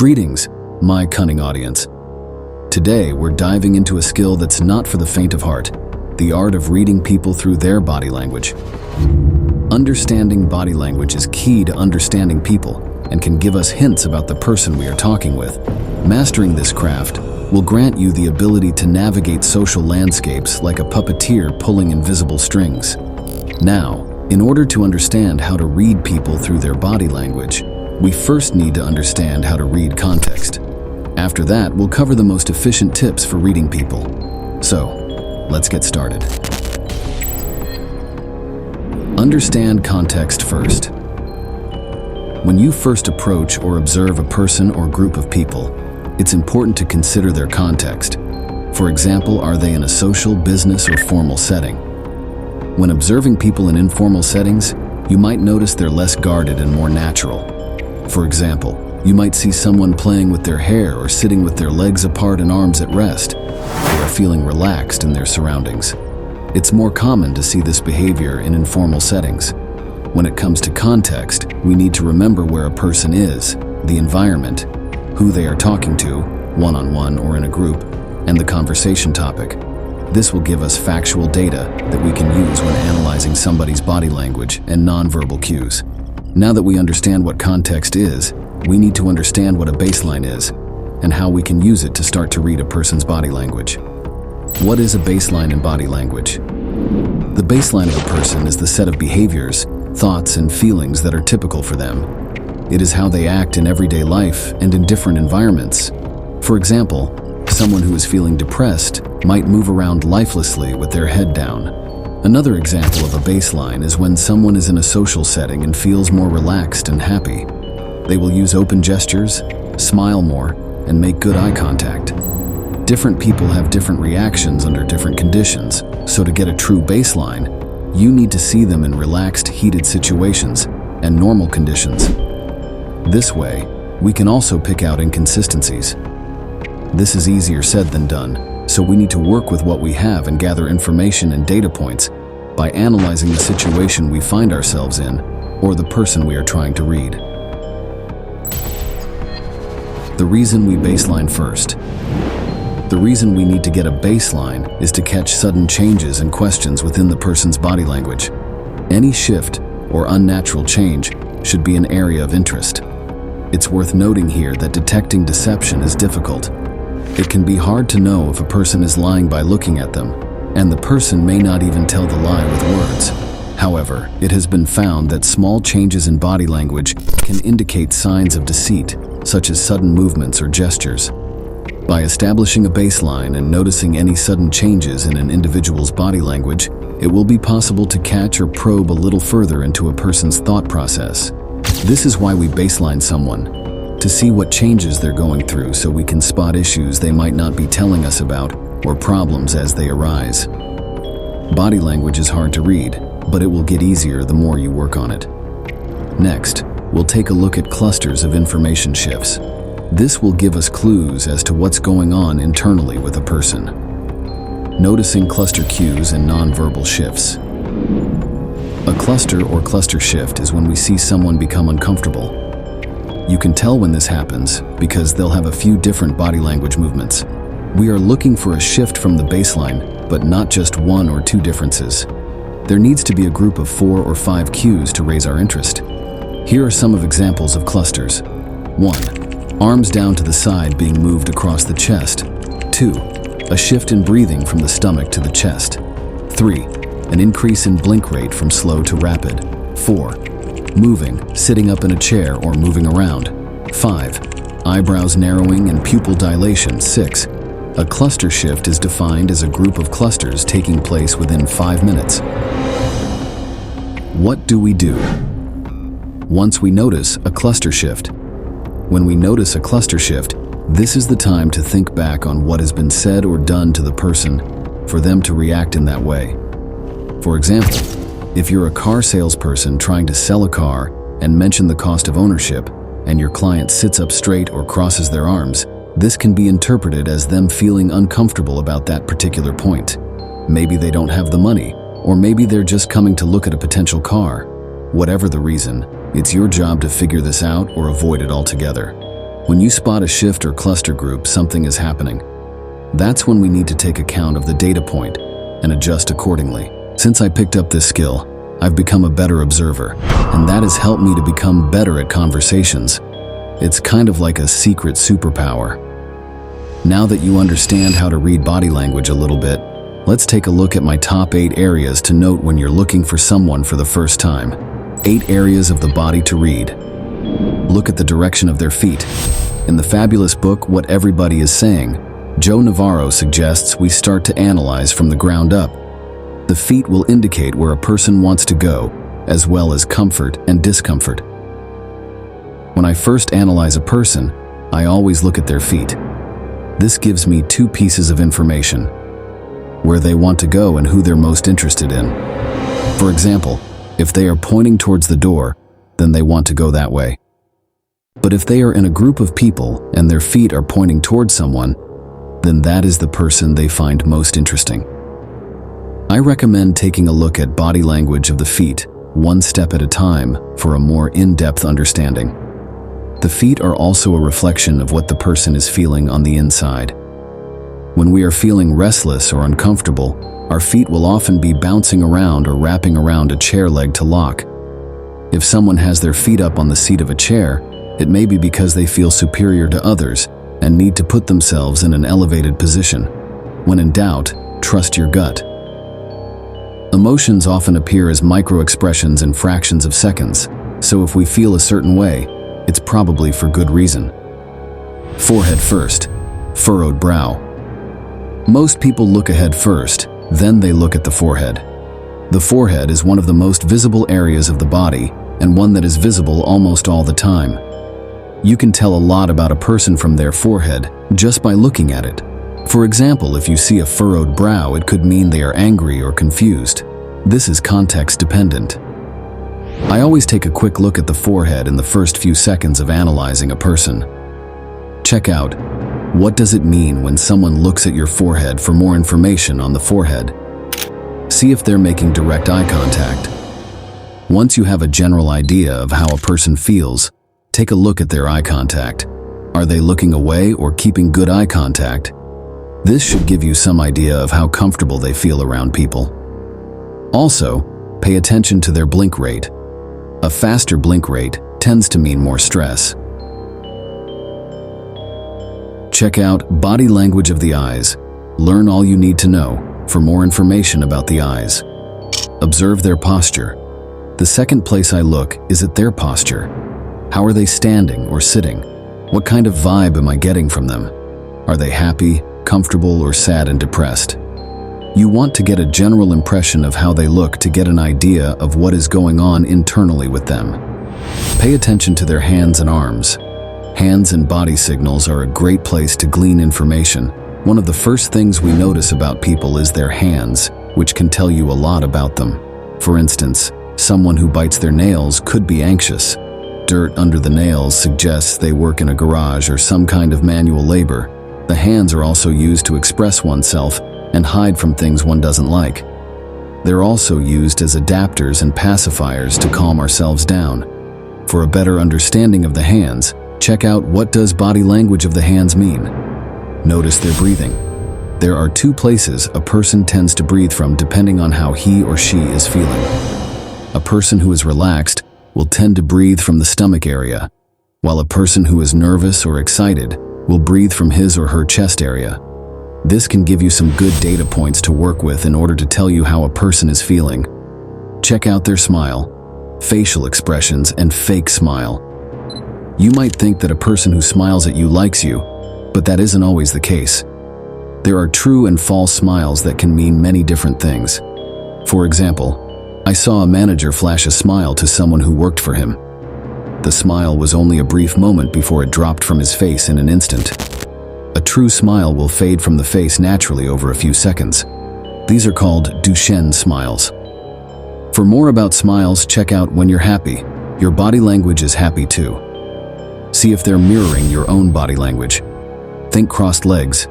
Greetings, my cunning audience. Today, we're diving into a skill that's not for the faint of heart, the art of reading people through their body language. Understanding body language is key to understanding people and can give us hints about the person we are talking with. Mastering this craft will grant you the ability to navigate social landscapes like a puppeteer pulling invisible strings. Now, in order to understand how to read people through their body language, we first need to understand how to read context. After that, we'll cover the most efficient tips for reading people. So, let's get started. Understand context first. When you first approach or observe a person or group of people, it's important to consider their context. For example, are they in a social, business, or formal setting? When observing people in informal settings, you might notice they're less guarded and more natural. For example, you might see someone playing with their hair or sitting with their legs apart and arms at rest. They are feeling relaxed in their surroundings. It's more common to see this behavior in informal settings. When it comes to context, we need to remember where a person is, the environment, who they are talking to, one-on-one or in a group, and the conversation topic. This will give us factual data that we can use when analyzing somebody's body language and nonverbal cues. Now that we understand what context is, we need to understand what a baseline is and how we can use it to start to read a person's body language. What is a baseline in body language? The baseline of a person is the set of behaviors, thoughts, and feelings that are typical for them. It is how they act in everyday life and in different environments. For example, someone who is feeling depressed might move around lifelessly with their head down. Another example of a baseline is when someone is in a social setting and feels more relaxed and happy. They will use open gestures, smile more, and make good eye contact. Different people have different reactions under different conditions, so to get a true baseline, you need to see them in relaxed, heated situations and normal conditions. This way, we can also pick out inconsistencies. This is easier said than done, so we need to work with what we have and gather information and data points by analyzing the situation we find ourselves in or the person we are trying to read. The reason we baseline first. The reason we need to get a baseline is to catch sudden changes and questions within the person's body language. Any shift or unnatural change should be an area of interest. It's worth noting here that detecting deception is difficult. It can be hard to know if a person is lying by looking at them, and the person may not even tell the lie with words. However, it has been found that small changes in body language can indicate signs of deceit, such as sudden movements or gestures. By establishing a baseline and noticing any sudden changes in an individual's body language, it will be possible to catch or probe a little further into a person's thought process. This is why we baseline someone, to see what changes they're going through so we can spot issues they might not be telling us about or problems as they arise. Body language is hard to read, but it will get easier the more you work on it. Next, we'll take a look at clusters of information shifts. This will give us clues as to what's going on internally with a person. Noticing cluster cues and nonverbal shifts. A cluster or cluster shift is when we see someone become uncomfortable. You can tell when this happens because they'll have a few different body language movements. We are looking for a shift from the baseline, but not just one or two differences. There needs to be a group of 4 or 5 cues to raise our interest. Here are some of examples of clusters. 1. Arms down to the side being moved across the chest. 2. A shift in breathing from the stomach to the chest. 3. An increase in blink rate from slow to rapid. 4. Moving, sitting up in a chair or moving around. 5. Eyebrows narrowing and pupil dilation. 6. A cluster shift is defined as a group of clusters taking place within 5 minutes. What do we do? Once we notice a cluster shift. When we notice a cluster shift, this is the time to think back on what has been said or done to the person for them to react in that way. For example, if you're a car salesperson trying to sell a car and mention the cost of ownership, and your client sits up straight or crosses their arms, this can be interpreted as them feeling uncomfortable about that particular point. Maybe they don't have the money, or maybe they're just coming to look at a potential car. Whatever the reason, it's your job to figure this out or avoid it altogether. When you spot a shift or cluster group, something is happening. That's when we need to take account of the data point and adjust accordingly. Since I picked up this skill, I've become a better observer, and that has helped me to become better at conversations. It's kind of like a secret superpower. Now that you understand how to read body language a little bit, let's take a look at my top 8 areas to note when you're looking for someone for the first time. 8 areas of the body to read. Look at the direction of their feet. In the fabulous book, What Everybody is Saying, Joe Navarro suggests we start to analyze from the ground up. The feet will indicate where a person wants to go, as well as comfort and discomfort. When I first analyze a person, I always look at their feet. This gives me 2 pieces of information: where they want to go and who they're most interested in. For example, if they are pointing towards the door, then they want to go that way. But if they are in a group of people and their feet are pointing towards someone, then that is the person they find most interesting. I recommend taking a look at body language of the feet, one step at a time, for a more in-depth understanding. The feet are also a reflection of what the person is feeling on the inside. When we are feeling restless or uncomfortable, our feet will often be bouncing around or wrapping around a chair leg to lock. If someone has their feet up on the seat of a chair, it may be because they feel superior to others and need to put themselves in an elevated position. When in doubt, trust your gut. Emotions often appear as micro-expressions in fractions of seconds, so if we feel a certain way, it's probably for good reason. Forehead first, furrowed brow. Most people look ahead first, then they look at the forehead. The forehead is one of the most visible areas of the body, and one that is visible almost all the time. You can tell a lot about a person from their forehead just by looking at it. For example, if you see a furrowed brow, it could mean they are angry or confused. This is context dependent. I always take a quick look at the forehead in the first few seconds of analyzing a person. Check out, what does it mean when someone looks at your forehead for more information on the forehead? See if they're making direct eye contact. Once you have a general idea of how a person feels, take a look at their eye contact. Are they looking away or keeping good eye contact? This should give you some idea of how comfortable they feel around people. Also, pay attention to their blink rate. A faster blink rate tends to mean more stress. Check out Body Language of the Eyes. Learn all you need to know for more information about the eyes. Observe their posture. The second place I look is at their posture. How are they standing or sitting? What kind of vibe am I getting from them? Are they happy, comfortable, or sad and depressed? You want to get a general impression of how they look to get an idea of what is going on internally with them. Pay attention to their hands and arms. Hands and body signals are a great place to glean information. One of the first things we notice about people is their hands, which can tell you a lot about them. For instance, someone who bites their nails could be anxious. Dirt under the nails suggests they work in a garage or some kind of manual labor. The hands are also used to express oneself and hide from things one doesn't like. They're also used as adapters and pacifiers to calm ourselves down. For a better understanding of the hands, check out What Does Body Language of the Hands Mean? Notice their breathing. There are 2 places a person tends to breathe from depending on how he or she is feeling. A person who is relaxed will tend to breathe from the stomach area, while a person who is nervous or excited will breathe from his or her chest area. This can give you some good data points to work with in order to tell you how a person is feeling. Check out their smile, facial expressions, and fake smile. You might think that a person who smiles at you likes you, but that isn't always the case. There are true and false smiles that can mean many different things. For example, I saw a manager flash a smile to someone who worked for him. The smile was only a brief moment before it dropped from his face in an instant. A true smile will fade from the face naturally over a few seconds. These are called Duchenne smiles. For more about smiles, check out When You're Happy. Your body language is happy too. See if they're mirroring your own body language. Think crossed legs.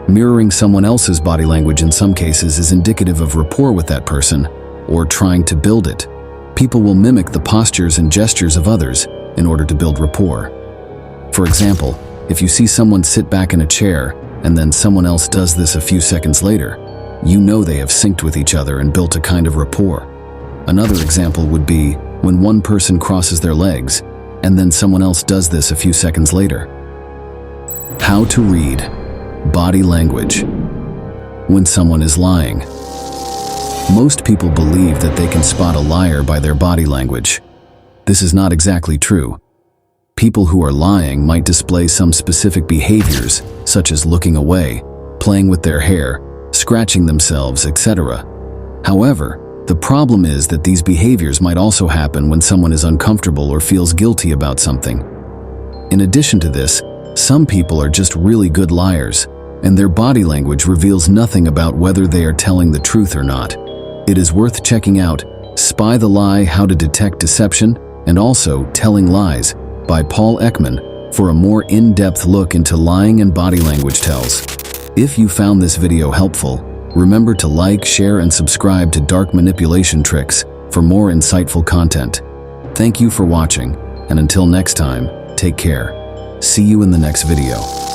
Mirroring someone else's body language in some cases is indicative of rapport with that person, or trying to build it. People will mimic the postures and gestures of others in order to build rapport. For example, if you see someone sit back in a chair and then someone else does this a few seconds later, you know they have synced with each other and built a kind of rapport. Another example would be when one person crosses their legs and then someone else does this a few seconds later. How to read body language when someone is lying. Most people believe that they can spot a liar by their body language. This is not exactly true. People who are lying might display some specific behaviors, such as looking away, playing with their hair, scratching themselves, etc. However, the problem is that these behaviors might also happen when someone is uncomfortable or feels guilty about something. In addition to this, some people are just really good liars, and their body language reveals nothing about whether they are telling the truth or not. It is worth checking out Spy the Lie: How to Detect Deception, and also Telling Lies by Paul Ekman for a more in-depth look into lying and body language tells. If you found this video helpful, remember to like, share, and subscribe to Dark Manipulation Tricks for more insightful content. Thank you for watching, and until next time, take care. See you in the next video.